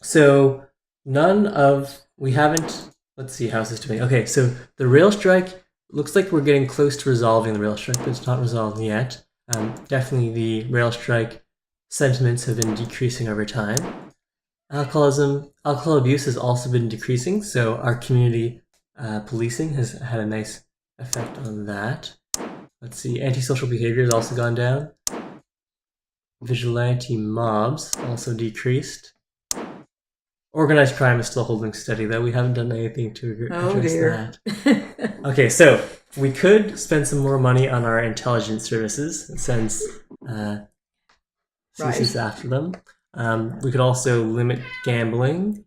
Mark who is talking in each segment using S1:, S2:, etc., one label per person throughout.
S1: So we haven't, let's see, how's this doing? Okay, so the rail strike looks like we're getting close to resolving the rail strike, but it's not resolved yet. Definitely the rail strike sentiments have been decreasing over time. Alcohol abuse has also been decreasing, so our community policing has had a nice effect on that. Let's see, antisocial behavior has also gone down. Vigilante mobs also decreased. Organized crime is still holding steady, though. We haven't done anything to address that. Okay, so we could spend some more money on our intelligence services since CIS is after them. We could also limit gambling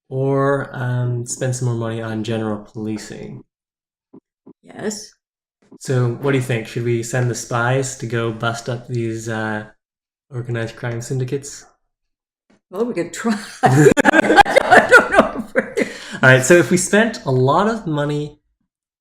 S1: or spend some more money on general policing.
S2: Yes.
S1: So what do you think? Should we send the spies to go bust up these organized crime syndicates?
S2: Well, we could try. I don't know.
S1: All right, so if we spent a lot of money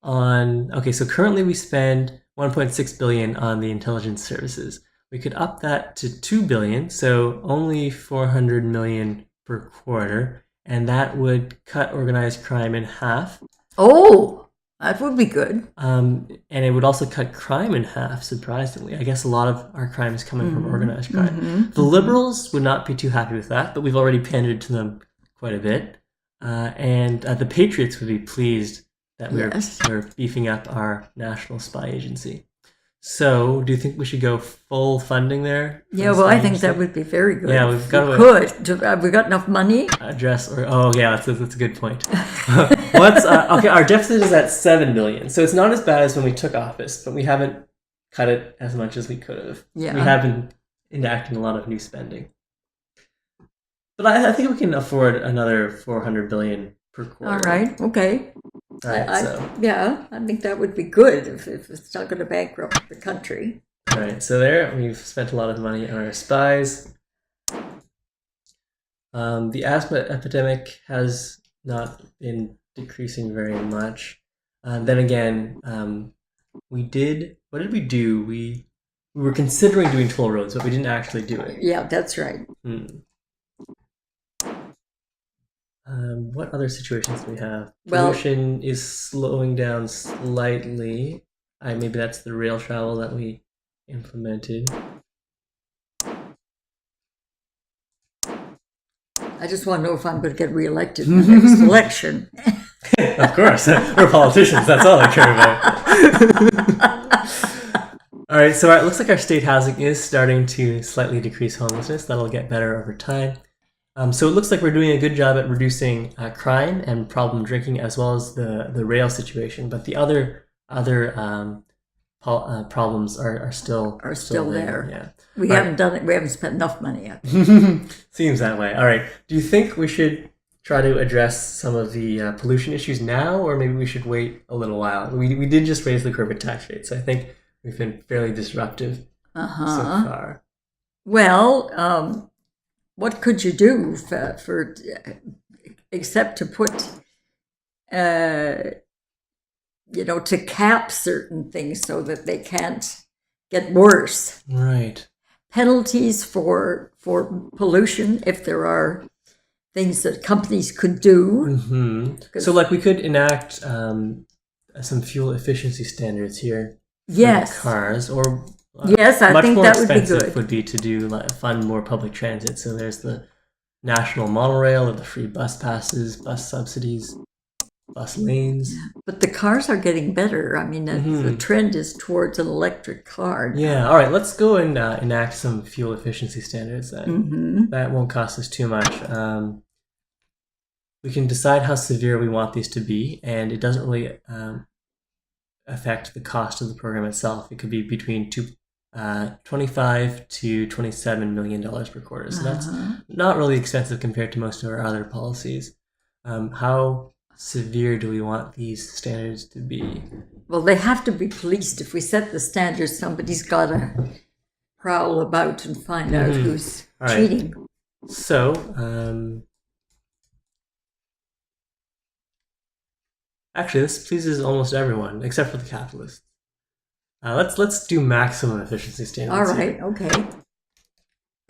S1: on, okay, so currently we spend 1.6 billion on the intelligence services. We could up that to 2 billion, so only 400 million per quarter, and that would cut organized crime in half.
S2: Oh, that would be good.
S1: And it would also cut crime in half, surprisingly. I guess a lot of our crime is coming from organized crime. The Liberals would not be too happy with that, but we've already pandered to them quite a bit. And the Patriots would be pleased that we're beefing up our national spy agency. So, do you think we should go full funding there?
S2: Yeah, well, I think that would be very good.
S1: Yeah, we've got
S2: Have we got enough money?
S1: That's a good point. Okay, our deficit is at 7 billion, so it's not as bad as when we took office, but we haven't cut it as much as we could have.
S2: Yeah.
S1: We have been enacting a lot of new spending. But I think we can afford another 400 billion per quarter.
S2: All right, okay.
S1: All right,
S2: I think that would be good if it's not going to bankrupt the country.
S1: All right, so there we've spent a lot of money on our spies. The asthma epidemic has not been decreasing very much. Then again, what did we do? We were considering doing toll roads, but we didn't actually do it.
S2: Yeah, that's right.
S1: What other situations do we have? Pollution is slowing down slightly. Maybe that's the rail travel that we implemented.
S2: I just want to know if I'm going to get reelected in the next election.
S1: Of course, we're politicians. That's all I care about. All right, so it looks like our state housing is starting to slightly decrease homelessness. That'll get better over time. So it looks like we're doing a good job at reducing crime and problem drinking, as well as the rail situation. But the other problems are still
S2: there.
S1: Yeah,
S2: we haven't done it. We haven't spent enough money yet.
S1: Seems that way. All right. Do you think we should try to address some of the pollution issues now, or maybe we should wait a little while? We did just raise the corporate tax rate, so I think we've been fairly disruptive so far.
S2: Well, what could you do for except to put, to cap certain things so that they can't get worse?
S1: Right.
S2: Penalties for pollution, if there are things that companies could do.
S1: So, like, we could enact some fuel efficiency standards here.
S2: Yes.
S1: For cars, or
S2: yes, I think that would be good.
S1: Much more expensive would be to fund more public transit. So there's the national monorail, or the free bus passes, bus subsidies, bus lanes.
S2: But the cars are getting better. I mean, the trend is towards an electric car.
S1: Yeah, all right, let's go and enact some fuel efficiency standards then. That won't cost us too much. We can decide how severe we want these to be, and it doesn't really affect the cost of the program itself. It could be between $25 to $27 million per quarter. So that's not really expensive compared to most of our other policies. How severe do we want these standards to be?
S2: Well, they have to be policed. If we set the standards, somebody's got to prowl about and find out who's cheating.
S1: So, actually, this pleases almost everyone except for the capitalists. Let's do maximum efficiency standards.
S2: All right, okay.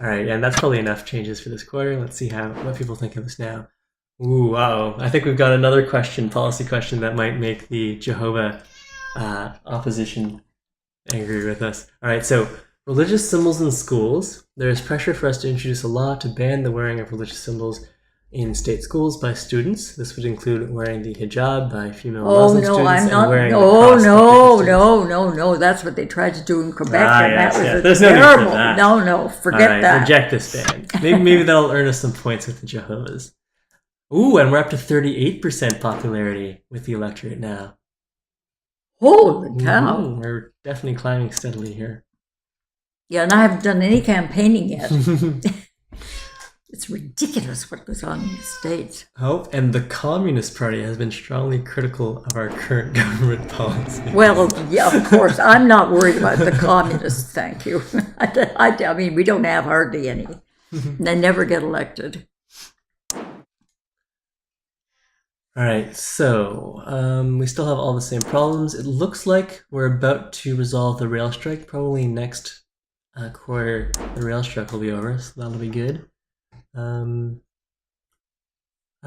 S1: All right, and that's probably enough changes for this quarter. Let's see what people think of this now. Ooh, uh-oh. I think we've got another policy question that might make the Jehovah opposition angry with us. All right, so religious symbols in schools. There is pressure for us to introduce a law to ban the wearing of religious symbols in state schools by students. This would include wearing the hijab by female Muslim students.
S2: I'm
S1: and
S2: not.
S1: wearing
S2: No,
S1: the cross
S2: no. That's what they tried to do in Quebec, and
S1: yes,
S2: that was
S1: There's no
S2: terrible.
S1: need for that.
S2: No, forget that.
S1: Reject this ban. Maybe that'll earn us some points with the Jehovah's. Ooh, and we're up to 38% popularity with the electorate now.
S2: Holy cow!
S1: We're definitely climbing steadily here.
S2: Yeah, and I haven't done any campaigning yet. It's ridiculous what goes on in the States.
S1: Oh, and the Communist Party has been strongly critical of our current government policy.
S2: Well, yeah, of course. I'm not worried about the communists, thank you. I mean, we don't have hardly any. They never get elected.
S1: All right, so we still have all the same problems. It looks like we're about to resolve the rail strike. Probably next quarter, the rail strike will be over, so that'll be good. I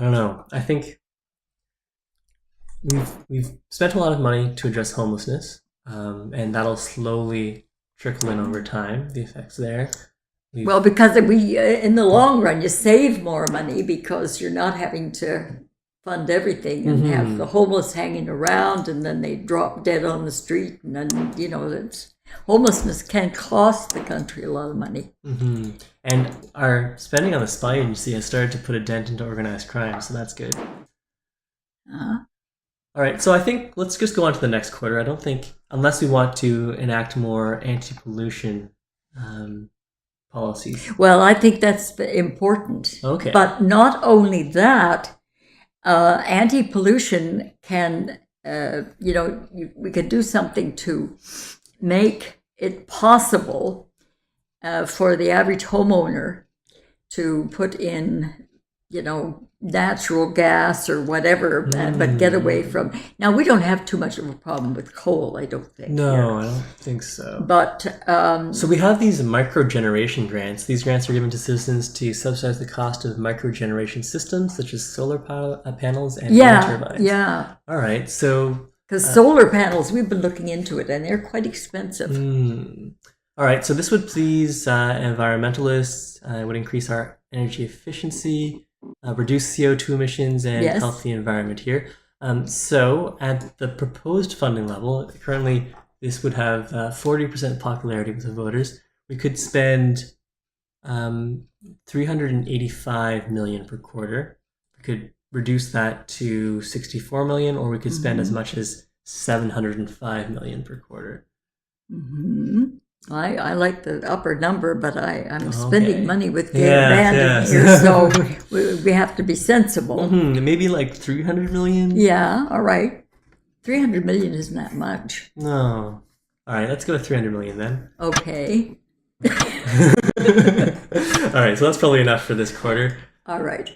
S1: don't know. I think we've spent a lot of money to address homelessness, and that'll slowly trickle in over time. The effects there.
S2: Well, because in the long run, you save more money because you're not having to fund everything and have the homeless hanging around, and then they drop dead on the street, and then homelessness can cost the country a lot of money.
S1: And our spending on the spy agency has started to put a dent into organized crime, so that's good. All right, so I think let's just go on to the next quarter. I don't think, unless we want to enact more anti-pollution policies.
S2: Well, I think that's important.
S1: Okay.
S2: But not only that, anti-pollution can, we can do something to make it possible for the average homeowner to put in, natural gas or whatever, but get away from. Now, we don't have too much of a problem with coal, I don't think.
S1: No, I don't think so.
S2: But
S1: so we have these microgeneration grants. These grants are given to citizens to subsidize the cost of microgeneration systems, such as solar panels and wind turbines.
S2: Yeah.
S1: All right, so
S2: because solar panels, we've been looking into it, and they're quite expensive.
S1: All right, so this would please environmentalists. It would increase our energy efficiency, reduce CO2 emissions, and help the environment here. So at the proposed funding level, currently this would have 40% popularity with the voters. We could spend $385 million per quarter. We could reduce that to $64 million, or we could spend as much as $705 million per quarter.
S2: I like the upper number, but I'm spending money with Gail Bandon here, so we have to be sensible.
S1: Maybe like $300 million?
S2: Yeah, all right. $300 million isn't that much.
S1: No. All right, let's go with $300 million then.
S2: Okay.
S1: All right, so that's probably enough for this quarter.
S2: All right.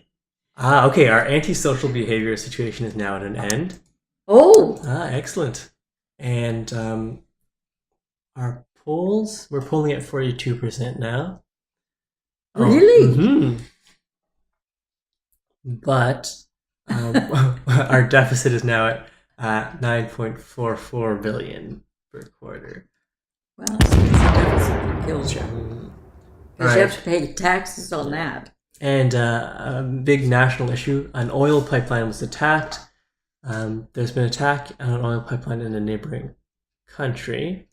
S1: Okay, our antisocial behavior situation is now at an end.
S2: Oh!
S1: Excellent. And our polls, we're polling at 42% now.
S2: Really?
S1: But our deficit is now at $9.44 billion per quarter.
S2: Well, so it's a deficit that kills you. Because you have to pay taxes on that.
S1: And a big national issue, an oil pipeline was attacked. There's been an attack on an oil pipeline in a neighboring country.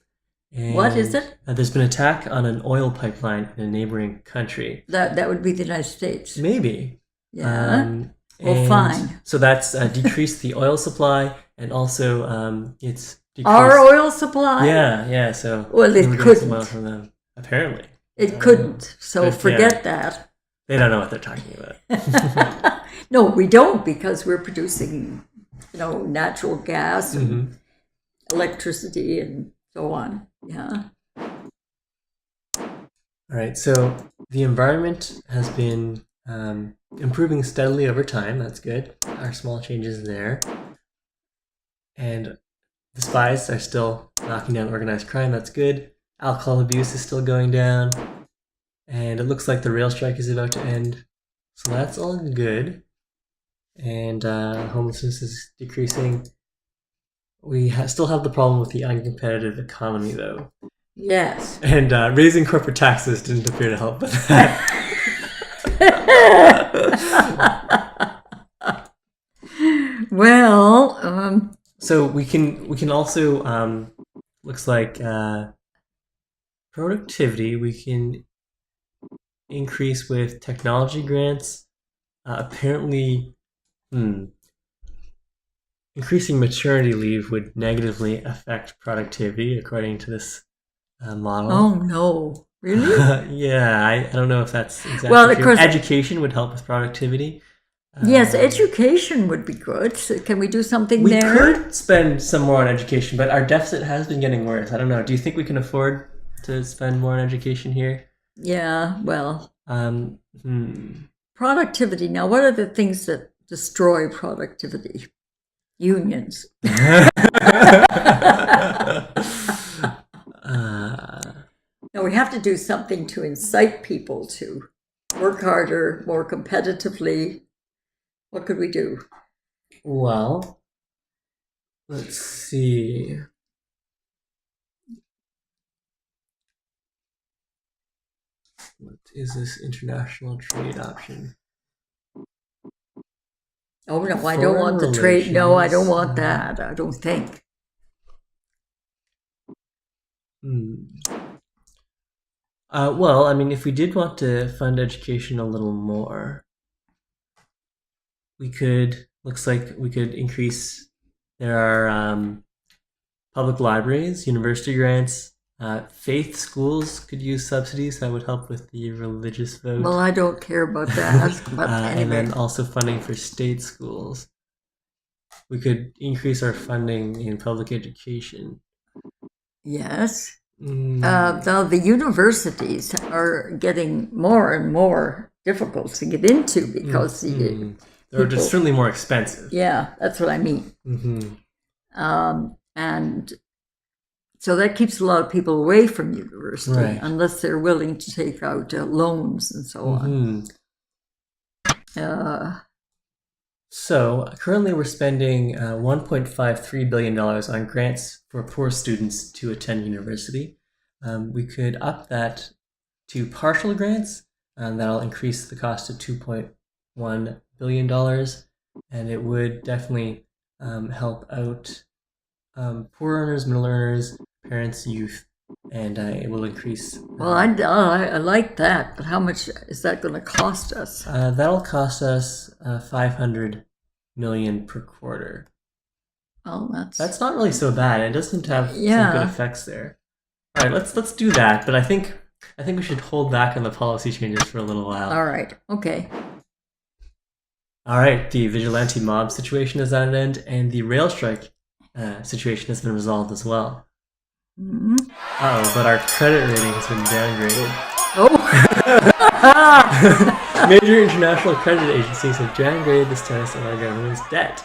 S1: And
S2: what is it?
S1: There's been an attack on an oil pipeline in a neighboring country.
S2: That would be the United States.
S1: Maybe.
S2: Yeah. Well, fine.
S1: So that's decreased the oil supply, and also it's decreased
S2: our oil supply.
S1: Yeah. So
S2: it couldn't.
S1: Oil from them, apparently.
S2: It couldn't. So forget that.
S1: They don't know what they're talking about.
S2: No, we don't, because we're producing, natural gas and electricity and so on. Yeah.
S1: All right. So the environment has been improving steadily over time. That's good. Our small changes there. And the spies are still knocking down organized crime. That's good. Alcohol abuse is still going down. And it looks like the rail strike is about to end. So that's all good. And homelessness is decreasing. We still have the problem with the uncompetitive economy, though.
S2: Yes.
S1: And raising corporate taxes didn't appear to help with that.
S2: Well,
S1: so we can also looks like productivity we can increase with technology grants. Apparently, increasing maternity leave would negatively affect productivity, according to this model.
S2: oh no, really?
S1: Yeah, I don't know if that's exactly
S2: Well, of
S1: true.
S2: course-
S1: Education would help with productivity.
S2: Yes, education would be good. So can we do something
S1: We
S2: there?
S1: could spend some more on education, but our deficit has been getting worse. I don't know. Do you think we can afford to spend more on education here?
S2: Yeah, well,
S1: Hmm.
S2: productivity. Now, what are the things that destroy productivity? Unions. Now, we have to do something to incite people to work harder, more competitively. What could we do?
S1: Well, let's see. What is this international trade option?
S2: Oh, no, I don't want the trade. No, I don't want that. I don't think.
S1: Well, I mean, if we did want to fund education a little more, we could, looks like we could increase, there are public libraries, university grants, faith schools could use subsidies that would help with the religious vote.
S2: Well, I don't care about that. But
S1: And
S2: anyway,
S1: then also funding for state schools. We could increase our funding in public education.
S2: yes. Now, the universities are getting more and more difficult to get into because
S1: they're just certainly more expensive.
S2: yeah, that's what I mean. And so that keeps a lot of people away from university,
S1: Right.
S2: unless they're willing to take out loans and so on.
S1: So currently we're spending $1.53 billion on grants for poor students to attend university. We could up that to partial grants, and that'll increase the cost to $2.1 billion, and it would definitely help out poor earners, middle earners, parents, youth, and it will increase.
S2: Well, I like that, but how much is that going to cost us?
S1: That'll cost us $500 million per quarter.
S2: Well,
S1: that's not really so bad. It does seem to have some good effects there. All right, let's do that. But I think we should hold back on the policy changes for a little while.
S2: All right. Okay.
S1: All right. The vigilante mob situation is at an end, and the rail strike situation has been resolved as well.
S2: Mm-hmm.
S1: But our credit rating has been downgraded.
S2: Oh.
S1: Major international credit agencies have downgraded the status of our government's debt.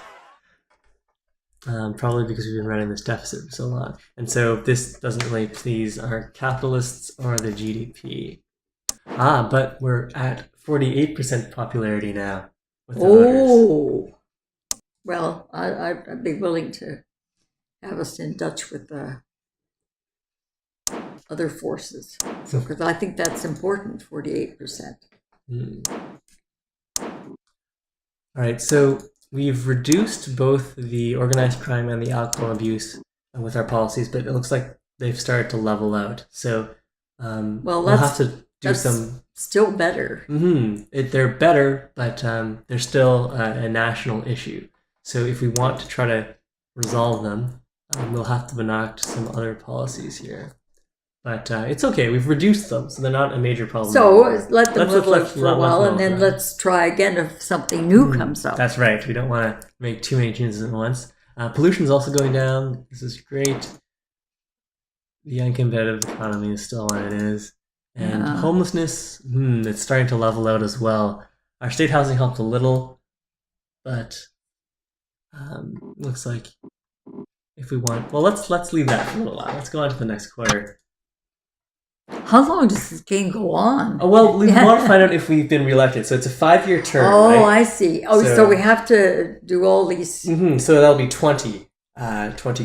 S1: Probably because we've been running this deficit for so long. And so this doesn't really please our capitalists or the GDP. But we're at 48% popularity now with the voters.
S2: Well, I'd be willing to have us in touch with the other forces. So, because I think that's important, 48%.
S1: All right, so we've reduced both the organized crime and the alcohol abuse with our policies, but it looks like they've started to level out. So we'll have to do some.
S2: Still better.
S1: They're better, but they're still a national issue. So if we want to try to resolve them, we'll have to enact some other policies here. But it's okay. We've reduced them, so they're not a major problem.
S2: So let them live for a while, and then let's try again if something new comes up.
S1: That's right. We don't want to make too many changes at once. Pollution is also going down. This is great. The uncompetitive economy is still what it is. And homelessness, it's starting to level out as well. Our state housing helped a little, but looks like if we want... Well, let's leave that for a little while. Let's go on to the next quarter.
S2: How long does this game go on?
S1: Oh, well, we want to find out if we've been reelected. So it's a 5-year term.
S2: Oh,
S1: right?
S2: I see. Oh, so we have to do all these.
S1: So that'll be 20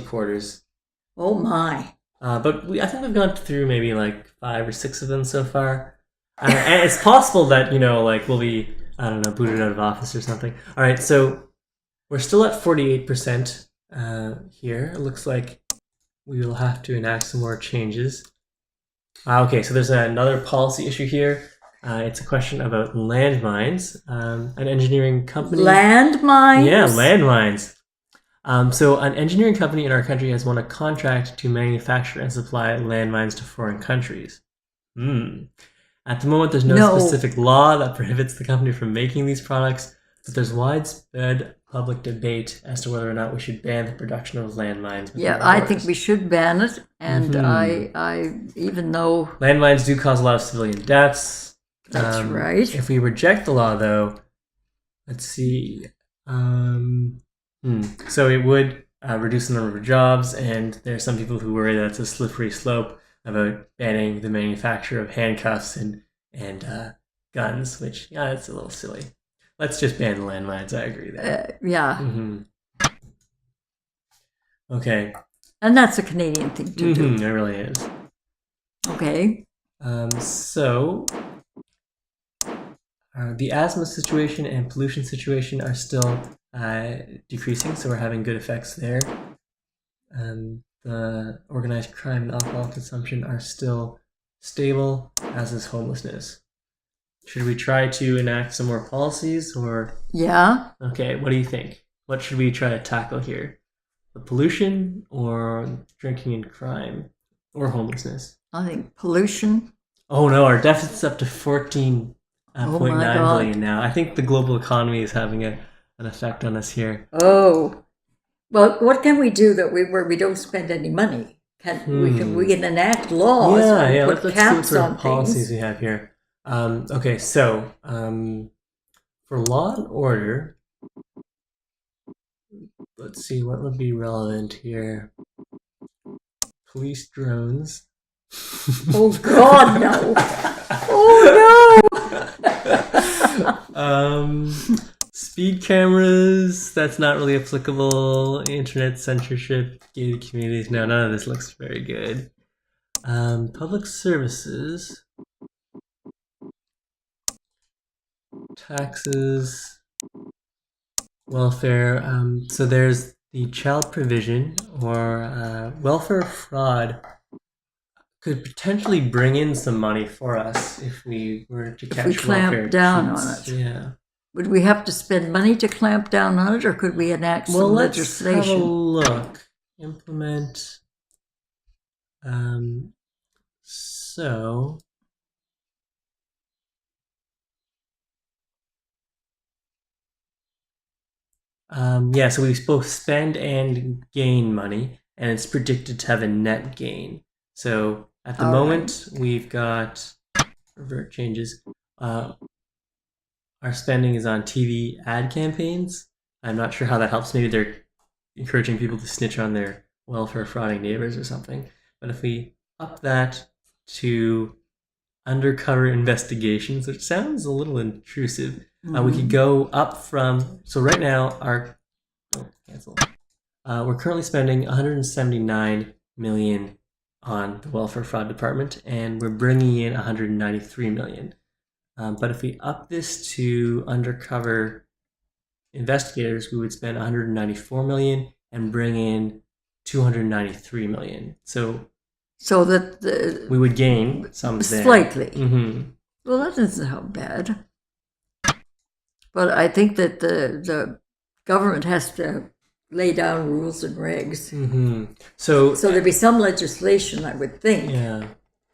S1: quarters.
S2: Oh my!
S1: But I think we've gone through maybe like 5 or 6 of them so far. And it's possible that we'll be, I don't know, booted out of office or something. All right, so we're still at 48% here. It looks like we will have to enact some more changes. Okay, so there's another policy issue here. It's a question about landmines. An engineering company.
S2: Landmines?
S1: Yeah, landmines. So an engineering company in our country has won a contract to manufacture and supply landmines to foreign countries. At the moment, there's no specific law that prohibits the company from making these products, but there's widespread public debate as to whether or not we should ban the production of landmines.
S2: Yeah, I think we should ban it, and I even though
S1: landmines do cause a lot of civilian deaths.
S2: That's right.
S1: If we reject the law, though, let's see. So it would reduce the number of jobs, and there are some people who worry that it's a slippery slope about banning the manufacture of handcuffs and guns, which it's a little silly. Let's just ban the landmines. I agree there.
S2: Yeah.
S1: Okay.
S2: And that's a Canadian thing to do.
S1: It really is.
S2: Okay.
S1: So the asthma situation and pollution situation are still decreasing, so we're having good effects there. The organized crime and alcohol consumption are still stable, as is homelessness. Should we try to enact some more policies, or?
S2: Yeah.
S1: Okay, what do you think? What should we try to tackle here? The pollution, or drinking and crime, or homelessness?
S2: I think pollution.
S1: Oh no, our deficit's up to 14.9 billion now. I think the global economy is having an effect on us here.
S2: Oh. Well, what can we do where we don't spend any money? We can enact laws.
S1: Yeah.
S2: Put
S1: Let's
S2: caps
S1: see what sort
S2: on
S1: of policies
S2: things.
S1: we have here. Okay, so for law and order, let's see what would be relevant here. Police drones.
S2: Oh God, no! Oh
S1: no! Speed cameras, that's not really applicable. Internet censorship, gated communities, no, none of this looks very good. Public services, taxes, welfare. So there's the child provision or welfare fraud could potentially bring in some money for us if we were to catch
S2: we clamp down
S1: cheats.
S2: on it.
S1: Yeah.
S2: Would we have to spend money to clamp down on it, or could we enact some legislation?
S1: Let's have a look. Implement. So we both spend and gain money, and it's predicted to have a net gain. So at the moment, we've got revert changes. Our spending is on TV ad campaigns. I'm not sure how that helps. Maybe they're encouraging people to snitch on their welfare frauding neighbors or something. But if we up that to undercover investigations, which sounds a little intrusive, we could go up from, so right now we're currently spending $179 million on the welfare fraud department, and we're bringing in $193 million. But if we up this to undercover investigators, we would spend $194 million and bring in $293 million. So
S2: that
S1: we would gain some
S2: slightly. Well, that doesn't sound bad. But I think that the government has to lay down rules and regs. So there'd be some legislation, I would think.
S1: Yeah.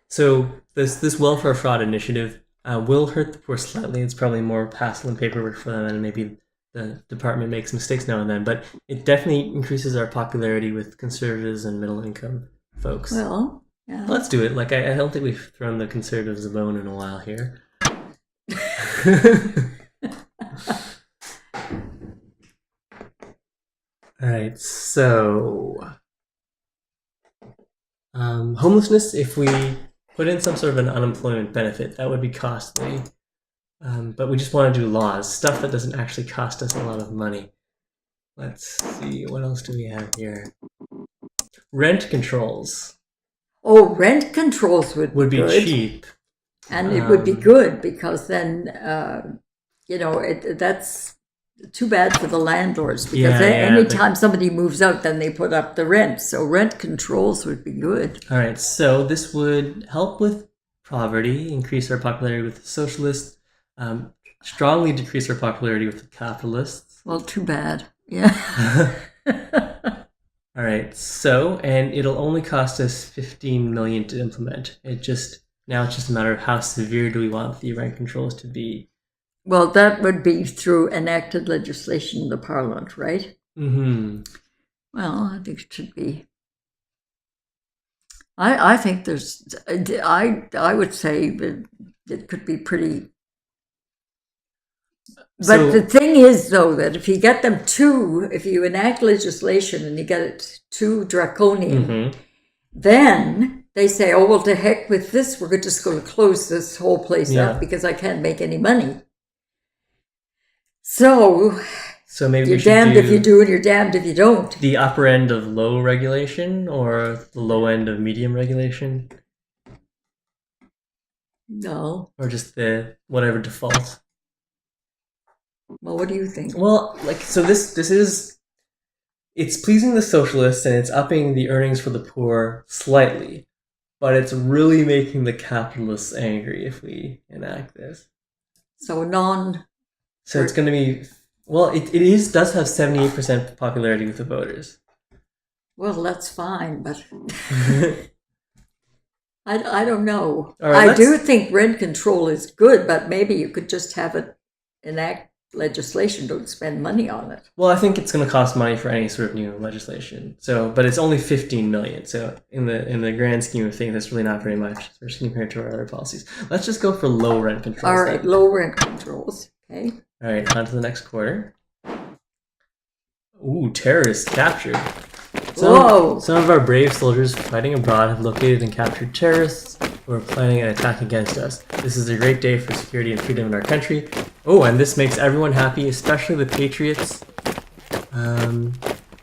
S1: So this welfare fraud initiative will hurt the poor slightly. It's probably more hassle and paperwork for them, and maybe the department makes mistakes now and then. But it definitely increases our popularity with conservatives and middle-income folks.
S2: Well, yeah.
S1: Let's do it. Like I don't think we've thrown the conservatives a bone in a while here. All right, so homelessness, if we put in some sort of an unemployment benefit. That would be costly. But we just want to do laws, stuff that doesn't actually cost us a lot of money. Let's see, what else do we have here? Rent controls.
S2: Oh, rent controls would
S1: be
S2: good.
S1: cheap.
S2: And it would be good because then, that's too bad for the landlords because anytime somebody moves out, then they put up the rent. So rent controls would be good.
S1: All right, so this would help with poverty, increase our popularity with the socialists, strongly decrease our popularity with the capitalists.
S2: Well, too bad. Yeah.
S1: All right, so, and it'll only cost us $15 million to implement. Now it's just a matter of how severe do we want the rent controls to be.
S2: Well, that would be through enacted legislation in the Parliament, right?
S1: Mm-hmm.
S2: Well, I think it should be. I think I would say that it could be pretty. But the thing is, though, that if you enact legislation and you get it too draconian, then they say, oh, well, to heck with this, we're just going to close this whole place up because I can't make any money. So maybe you're damned if you do and you're damned if you don't.
S1: The upper end of low regulation or the low end of medium regulation?
S2: No.
S1: Or just the whatever default?
S2: Well, what do you think?
S1: Well, so this is, it's pleasing the socialists and it's upping the earnings for the poor slightly, but it's really making the capitalists angry if we enact this.
S2: So
S1: it's going to be, well, it does have 78% popularity with the voters.
S2: Well, that's fine, but I don't know.
S1: Right,
S2: I do think rent control is good, but maybe you could just have it enact legislation, don't spend money on it.
S1: Well, I think it's going to cost money for any sort of new legislation. So, but it's only $15 million. So, in the grand scheme of things, that's really not very much, especially compared to our other policies. Let's just go for low rent controls.
S2: All right, low rent controls. Okay.
S1: All right, on to the next quarter. Ooh, terrorists captured. Some of our brave soldiers fighting abroad have located and captured terrorists who are planning an attack against us. This is a great day for security and freedom in our country. Oh, and this makes everyone happy, especially the patriots.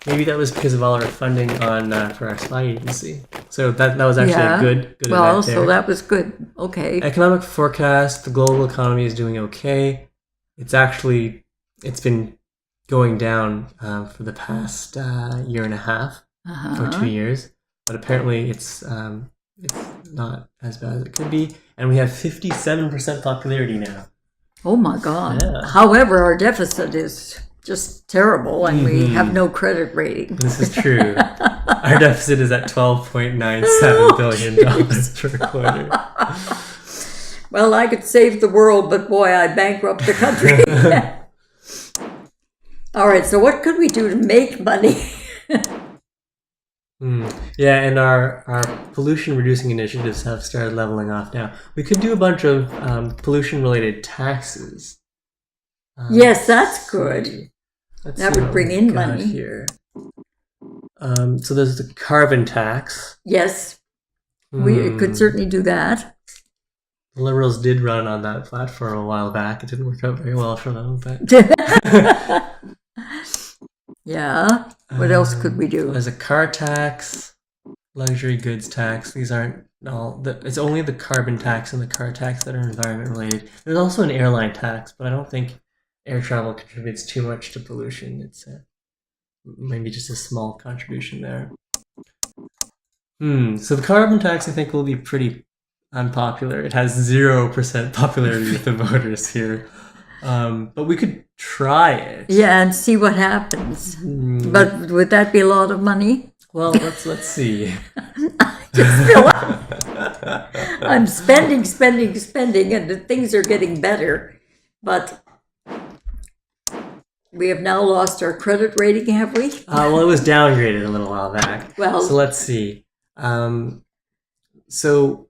S1: Maybe that was because of all our funding for our spy agency. So that was actually a good event there.
S2: Well, so that was good. Okay.
S1: Economic forecast, the global economy is doing okay. It's been going down for the past year and a half or 2 years, but apparently it's not as bad as it could be, and we have 57% popularity now.
S2: Oh my God!
S1: Yeah.
S2: However, our deficit is just terrible, and we have no credit rating.
S1: This is true. Our deficit is at $12.97 billion per quarter.
S2: Well, I could save the world, but boy, I'd bankrupt the country. All right, so what could we do to make money?
S1: Yeah, and our pollution reducing initiatives have started leveling off now. We could do a bunch of pollution related taxes.
S2: Yes, that's good. That would bring in money.
S1: Here. So there's the carbon tax.
S2: Yes, we could certainly do that.
S1: The Liberals did run on that platform a while back. It didn't work out very well for them, but
S2: yeah. What else could we do?
S1: There's a car tax, luxury goods tax. These aren't all. It's only the carbon tax and the car tax that are environment related. There's also an airline tax, but I don't think air travel contributes too much to pollution. It's maybe just a small contribution there. So the carbon tax, I think, will be pretty unpopular. It has 0% popularity with the voters here. But we could try it.
S2: Yeah, and see what happens. But would that be a lot of money?
S1: Well, let's see.
S2: I just feel like I'm spending, and things are getting better. But we have now lost our credit rating, have we?
S1: Well, it was downgraded a little while back.
S2: Well,
S1: so let's see. So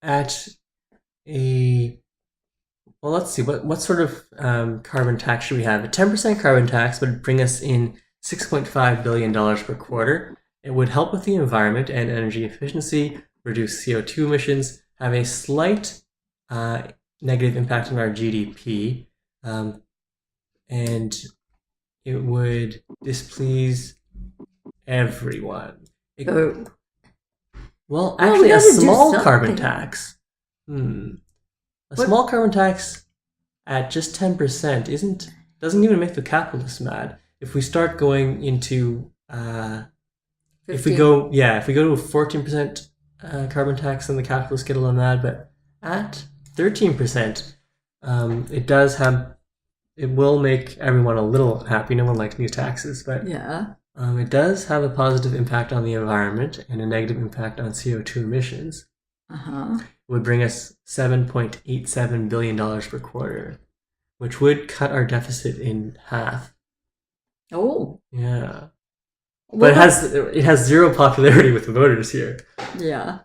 S1: at well, let's see. What sort of carbon tax should we have? A 10% carbon tax would bring us in $6.5 billion per quarter. It would help with the environment and energy efficiency, reduce CO2 emissions, have a slight negative impact on our GDP, and it would displease everyone. Well,
S2: we
S1: actually, a
S2: gotta do
S1: small carbon
S2: something.
S1: tax. Small carbon tax at just 10% doesn't even make the capitalists mad. If we start going into if we go to a 14% carbon tax, then the capitalists get a little mad. But at 13%, it will make everyone a little happy. No one likes new taxes, but it does have a positive impact on the environment and a negative impact on CO2 emissions. It would bring us $7.87 billion per quarter, which would cut our deficit in half.
S2: Oh.
S1: Yeah. But it has zero popularity with the voters here.
S2: Yeah.